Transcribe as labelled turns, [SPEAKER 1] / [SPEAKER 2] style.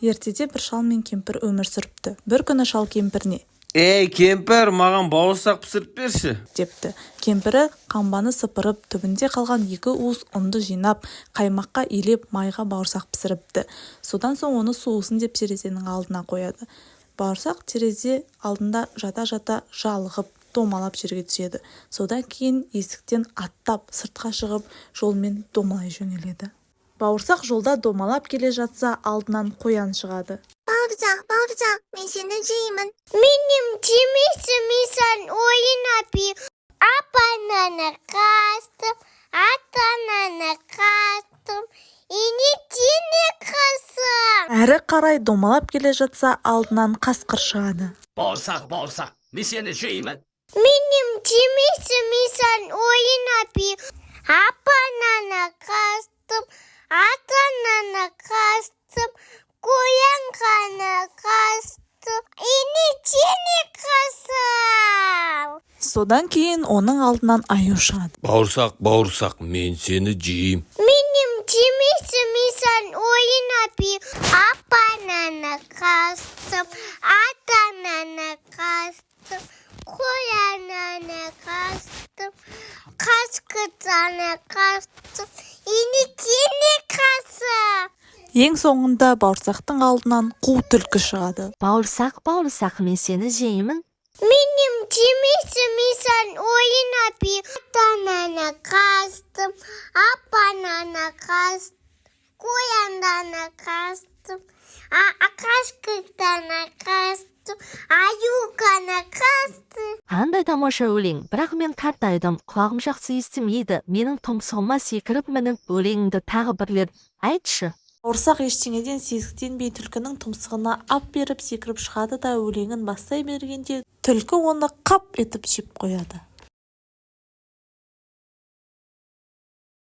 [SPEAKER 1] Ертеде бір шал мен кемпір өмір сүріпті. Бір күні шал кемпіріне:
[SPEAKER 2] «Ей, кемпір, маған бауырсақ пісіріп берші»,
[SPEAKER 1] депті. Кемпірі қамбаны сыпырып, түбінде қалған 2 уыс ұнды жинап, қаймаққа илеп, майға бауырсақ пісіріпті. Содан соң оны суысын деп терезенің алдына қояды. Бауырсақ терезе алдында жата-жата жалығып, домалап жерге түседі. Содан кейін есіктен аттап, сыртқа шығып, жолмен домалай жөнеледі. Бауырсақ жолда домалап келе жатса, алдынан қоян шығады.
[SPEAKER 3] Бауырсақ, мен сені жеймін. Менің жемесімесен ойын апи. Апананы қастым, атананы қастым, енетені қасым.
[SPEAKER 1] Әрі қарай домалап келе жатса, алдынан қасқыр шығады.
[SPEAKER 4] Бауырсақ, мен сені жеймін.
[SPEAKER 3] Менің жемесімесен ойын апи. Апананы қастым, атананы қастым, қоянғаны қастым, енетені қасым.
[SPEAKER 1] Содан кейін оның алдынан аю шығады.
[SPEAKER 2] Бауырсақ, мен сені жеймін.
[SPEAKER 3] Менің жемесімесен ойын апи. Апананы қастым, атананы қастым, қоянаны қастым, қасқыраны қастым, енетені қасым.
[SPEAKER 1] Ең соңында бауырсақтың алдынан қу түлкі шығады.
[SPEAKER 5] Бауырсақ, мен сені жеймін.
[SPEAKER 3] Менің жемесімесен ойын апи. Атананы қастым, апананы қастым, қоянаны қастым, қасқыраны қастым, аюғаны қастым.
[SPEAKER 5] Қандай тамаша өлең, бірақ мен қартайдым, құлағым жақсы естімейді. Менің тұмсығыма секіріп мініп, өлеңіңді тағы бірлеп айтшы.
[SPEAKER 1] Бауырсақ ештеңеден сезіктенбей түлкінің тұмсығына ап беріп секіріп шығады да өлеңін бастай бергенде түлкі оны қап етіп жеп қояды.